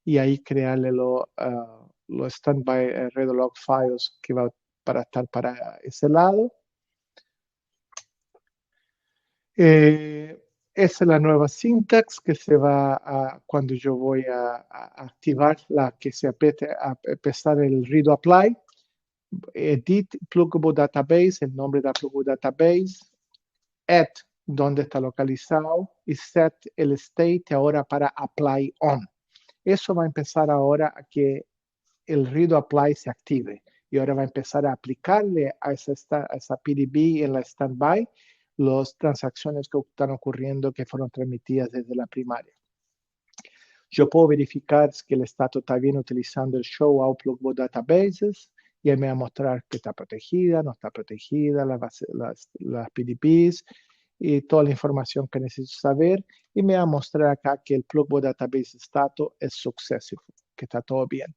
S1: y ahí crearle los standby red log files que va para estar para ese lado. Esa es la nueva syntax que se va cuando yo voy a activar la que se a empezar el read apply. Edit pluggable database, el nombre de pluggable database. Add dónde está localizado y set el state ahora para apply on. Eso va a empezar ahora a que el read apply se active y ahora va a empezar a aplicarle a esa PDB en la standby las transacciones que están ocurriendo que fueron transmitidas desde la primaria. Yo puedo verificar que el status está bien utilizando el show outlook databases y él me va a mostrar que está protegida, no está protegida, las PDBs y toda la información que necesito saber, y me va a mostrar acá que el Plugbo Database Status es successful, que está todo bien.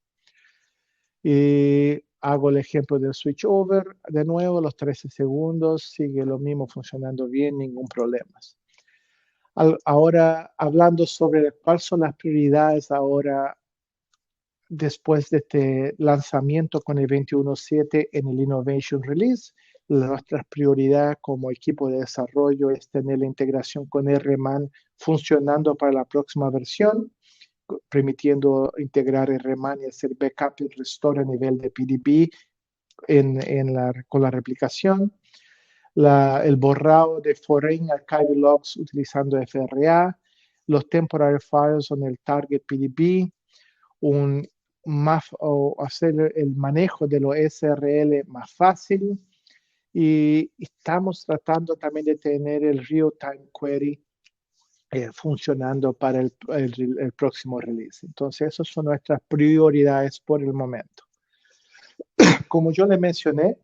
S1: Y hago el ejemplo del switch over, de nuevo, los 13 segundos, sigue lo mismo funcionando bien, ningún problema. Ahora, hablando sobre cuáles son las prioridades ahora después de este lanzamiento con el 21.7 en el Innovation Release, nuestras prioridades como equipo de desarrollo es tener la integración con RMAN funcionando para la próxima versión, permitiendo integrar RMAN y hacer backup y restore a nivel de PDB con la replicación. El borrado de Foreign Archive Logs utilizando FRA, los temporary files en el target PDB, hacer el manejo de los SRL más fácil, y estamos tratando también de tener el real-time query funcionando para el próximo release. Entonces, esas son nuestras prioridades por el momento. Como yo le mencioné,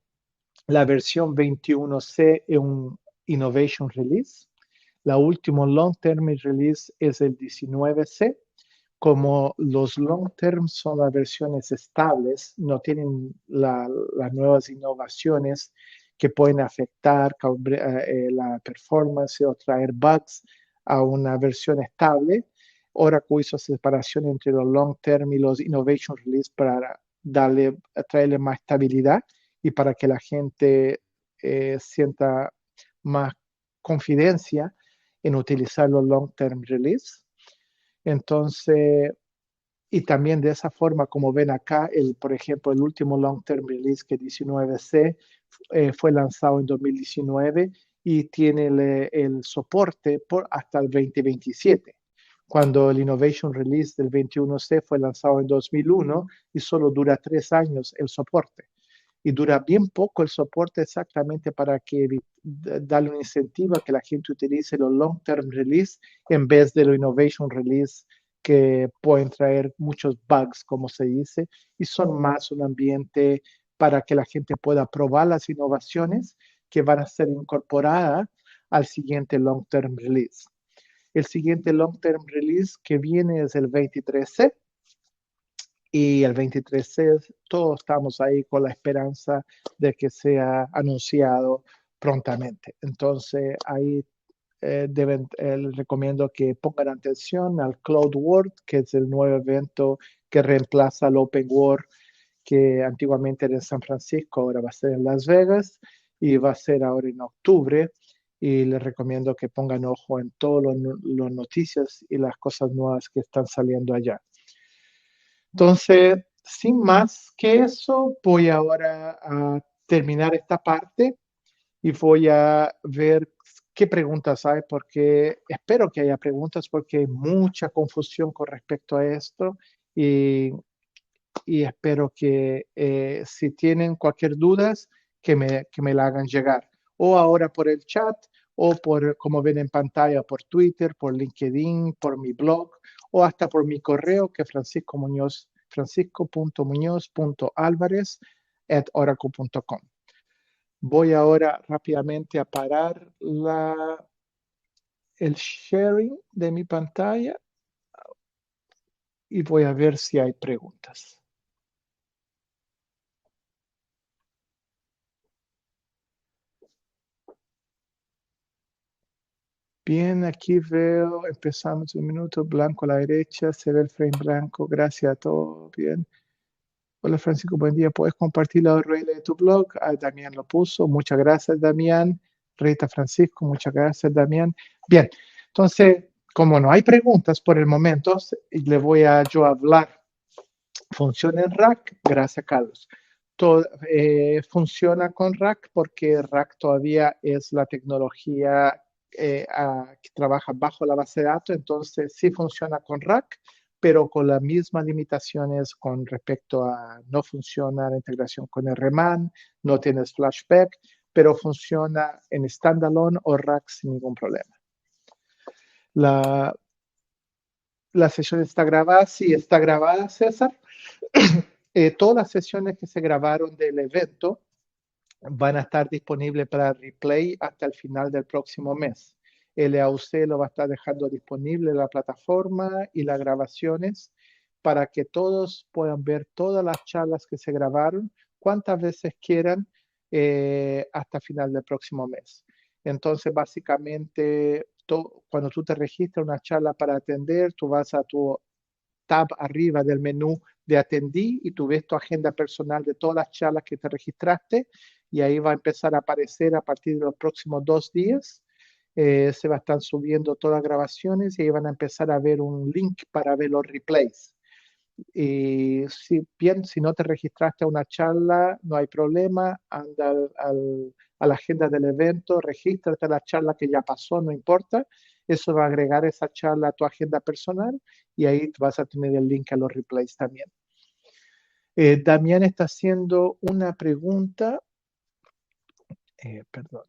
S1: la versión 21C es un Innovation Release. La última Long Term Release es el 19C. Como los Long Term son las versiones estables, no tienen las nuevas innovaciones que pueden afectar la performance o traer bugs a una versión estable. Oracle hizo separación entre los Long Term y los Innovation Release para traerle más estabilidad y para que la gente sienta más confidencia en utilizar los Long Term Release. Entonces, y también de esa forma, como ven acá, por ejemplo, el último Long Term Release, que 19C, fue lanzado en 2019 y tiene el soporte hasta el 2027, cuando el Innovation Release del 21C fue lanzado en 2001 y solo dura 3 años el soporte. Y dura bien poco el soporte exactamente para darle un incentivo a que la gente utilice los Long Term Release en vez de los Innovation Release, que pueden traer muchos bugs, como se dice, y son más un ambiente para que la gente pueda probar las innovaciones que van a ser incorporadas al siguiente Long Term Release. El siguiente Long Term Release que viene es el 23C, y el 23C todos estamos ahí con la esperanza de que sea anunciado prontamente. Entonces ahí les recomiendo que pongan atención al Cloud World, que es el nuevo evento que reemplaza al Open World, que antiguamente era en San Francisco, ahora va a ser en Las Vegas y va a ser ahora en octubre. Y les recomiendo que pongan ojo en todas las noticias y las cosas nuevas que están saliendo allá. Entonces, sin más que eso, voy ahora a terminar esta parte y voy a ver qué preguntas hay, porque espero que haya preguntas, porque hay mucha confusión con respecto a esto y espero que si tienen cualquier duda, que me la hagan llegar, o ahora por el chat, o como ven en pantalla, por Twitter, por LinkedIn, por mi blog, o hasta por mi correo, que es francisco.muñoz.alvarez@oracle.com. Voy ahora rápidamente a parar el sharing de mi pantalla y voy a ver si hay preguntas. Bien, aquí veo, empezamos un minuto, blanco a la derecha, se ve el frame blanco, gracias a todos, bien. Hola Francisco, buen día, ¿puedes compartir la URL de tu blog? Damián lo puso, muchas gracias Damián. Rita Francisco, muchas gracias Damián. Bien, entonces, como no hay preguntas por el momento, le voy a yo hablar. Funciona en Rack, gracias Carlos. Funciona con Rack porque Rack todavía es la tecnología que trabaja bajo la base de datos, entonces sí funciona con Rack, pero con las mismas limitaciones con respecto a no funciona la integración con RMAN, no tienes flashback, pero funciona en standalone o Rack sin ningún problema. La sesión está grabada, sí está grabada, César. Todas las sesiones que se grabaron del evento van a estar disponibles para replay hasta el final del próximo mes. El AUC lo va a estar dejando disponible en la plataforma y las grabaciones para que todos puedan ver todas las charlas que se grabaron, cuantas veces quieran, hasta final del próximo mes. Entonces, básicamente, cuando tú te registras una charla para atender, tú vas a tu tab arriba del menú de atendí y tú ves tu agenda personal de todas las charlas que te registraste y ahí va a empezar a aparecer a partir de los próximos 2 días. Se va a estar subiendo todas las grabaciones y ahí van a empezar a ver un link para ver los replays. Y si no te registraste a una charla, no hay problema, anda a la agenda del evento, regístrate a la charla que ya pasó, no importa. Eso va a agregar esa charla a tu agenda personal y ahí vas a tener el link a los replays también. Damián está haciendo una pregunta. Perdón.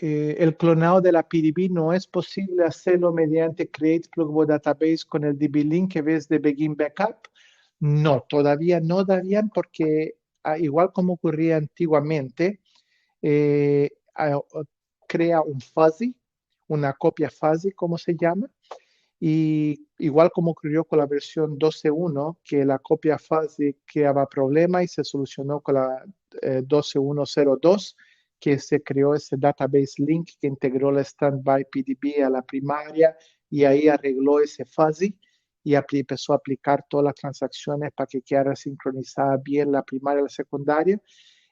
S1: el clonado de la PDB no es posible hacerlo mediante Create Pluggable Database con el DB-Link que ves de Begin Backup. No, todavía no darían porque igual como ocurría antiguamente, eh, crea un fuzzy, una copia fuzzy, como se llama, y igual como ocurrió con la versión 12.1, que la copia fuzzy creaba problema y se solucionó con la 12.1.02, que se creó ese database link que integró la standby PDB a la primaria y ahí arregló ese fuzzy y empezó a aplicar todas las transacciones para que quedara sincronizada bien la primaria y la secundaria.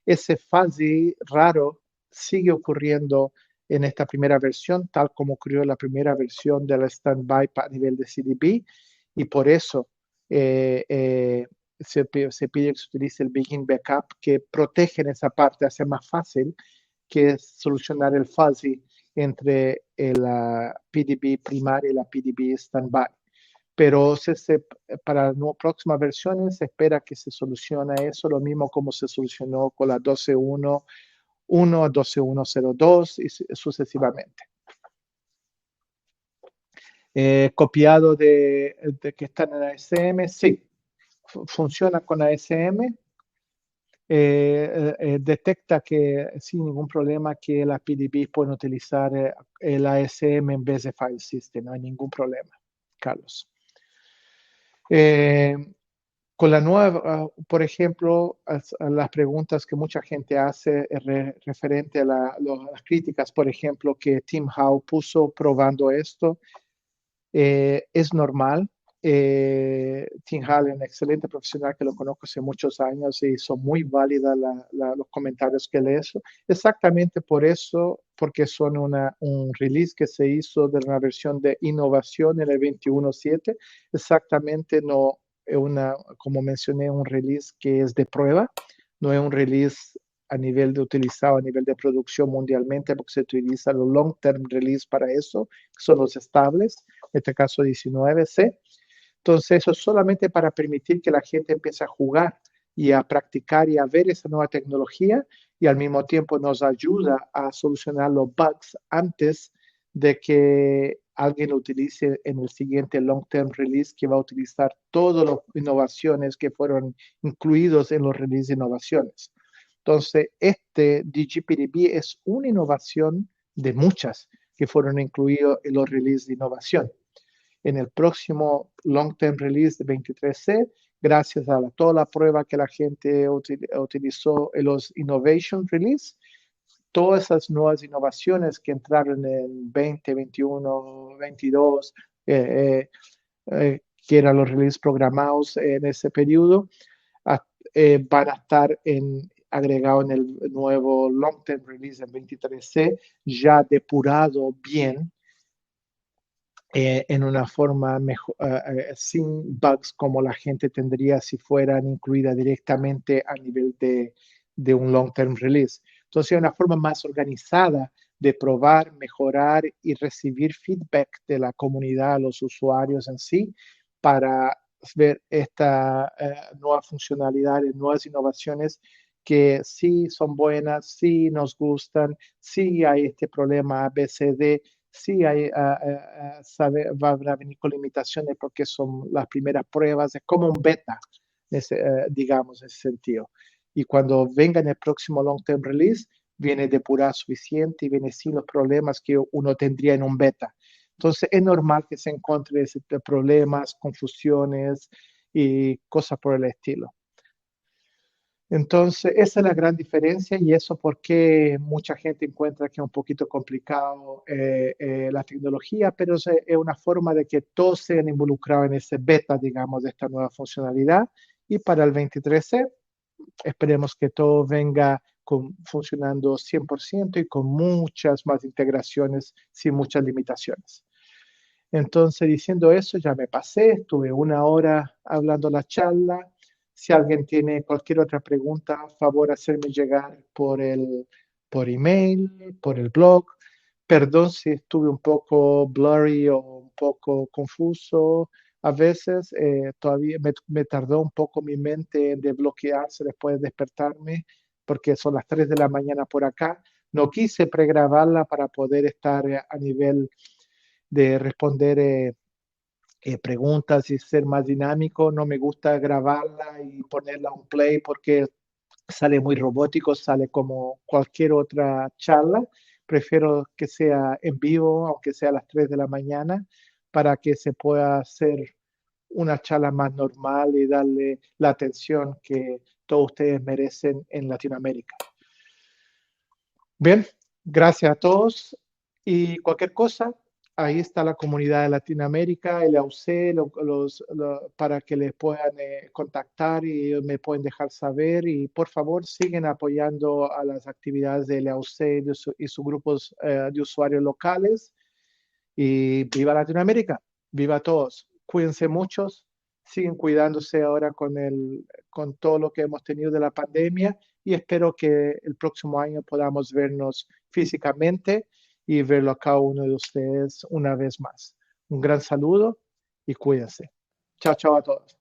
S1: Ese fuzzy raro sigue ocurriendo en esta primera versión, tal como ocurrió en la primera versión de la standby a nivel de CDB, y por eso se pide que se utilice el Begin Backup, que protege en esa parte, hace más fácil que solucionar el fuzzy entre la PDB primaria y la PDB standby. Pero para próximas versiones se espera que se solucione eso, lo mismo como se solucionó con la 12.1 a 12.1.02 y sucesivamente. Copiado de que están en ASM, sí, funciona con ASM. Detecta que sin ningún problema que la PDB pueden utilizar el ASM en vez de file system, no hay ningún problema, Carlos. Con la nueva, por ejemplo, a las preguntas que mucha gente hace referente a las críticas, por ejemplo, que Tim Howe puso probando esto, es normal. Tim Howe es un excelente profesional que lo conozco hace muchos años y son muy válidas los comentarios que le hizo. Exactamente por eso, porque son un release que se hizo de una versión de innovación en el 21.7, exactamente no como mencioné, un release que es de prueba, no es un release a nivel de utilizado, a nivel de producción mundialmente, porque se utiliza los long term release para eso, que son los estables, en este caso 19C. Entonces, eso es solamente para permitir que la gente empiece a jugar y a practicar y a ver esa nueva tecnología y al mismo tiempo nos ayuda a solucionar los bugs antes de que alguien lo utilice en el siguiente long-term release que va a utilizar todas las innovaciones que fueron incluidos en los releases de innovaciones. Entonces, este DGPDB es una innovación de muchas que fueron incluidas en los releases de innovación. En el próximo long-term release de 23C, gracias a toda la prueba que la gente utilizó en los innovation release, todas esas nuevas innovaciones que entraron en 20, 21, 22, que eran los releases programados en ese periodo, van a estar agregados en el nuevo long term release en 23C, ya depurado bien, en una forma mejor, sin bugs como la gente tendría si fueran incluidas directamente a nivel de un long term release. Entonces, una forma más organizada de probar, mejorar y recibir feedback de la comunidad, los usuarios en sí, para ver esta nueva funcionalidad, nuevas innovaciones que sí son buenas, sí nos gustan, sí hay este problema ABCD, sí hay, va a venir con limitaciones porque son las primeras pruebas, es como un beta, digamos, en ese sentido. Y cuando venga en el próximo long term release, viene depurado suficiente y viene sin los problemas que uno tendría en un beta. Entonces es normal que se encuentre ese problemas, confusiones y cosas por el estilo. Entonces, esa es la gran diferencia y eso porque mucha gente encuentra que es un poquito complicado la tecnología, pero es una forma de que todos sean involucrados en ese beta, digamos, de esta nueva funcionalidad. Y para el 23C, esperemos que todo venga funcionando 100% y con muchas más integraciones sin muchas limitaciones. Entonces, diciendo eso, ya me pasé, estuve una hora hablando la charla. Si alguien tiene cualquier otra pregunta, favor hacerme llegar por email, por el blog. Perdón si estuve un poco blurry o un poco confuso. A veces todavía me tardó un poco mi mente en desbloquearse después de despertarme, porque son las 3 de la mañana por acá. No quise pregrabarla para poder estar a nivel de responder preguntas y ser más dinámico. No me gusta grabarla y ponerla un play porque sale muy robótico, sale como cualquier otra charla. Prefiero que sea en vivo, aunque sea a las 3 de la mañana, para que se pueda hacer una charla más normal y darle la atención que todos ustedes merecen en Latinoamérica. Bien, gracias a todos y cualquier cosa, ahí está la comunidad de Latinoamérica, el AUC, para que les puedan contactar y me pueden dejar saber y por favor siguen apoyando a las actividades del AUC y sus grupos de usuarios locales y viva Latinoamérica, viva todos, cuídense muchos, siguen cuidándose ahora con todo lo que hemos tenido de la pandemia y espero que el próximo año podamos vernos físicamente y verlo a cada uno de ustedes una vez más. Un gran saludo y cuídense. Chao, chao a todos.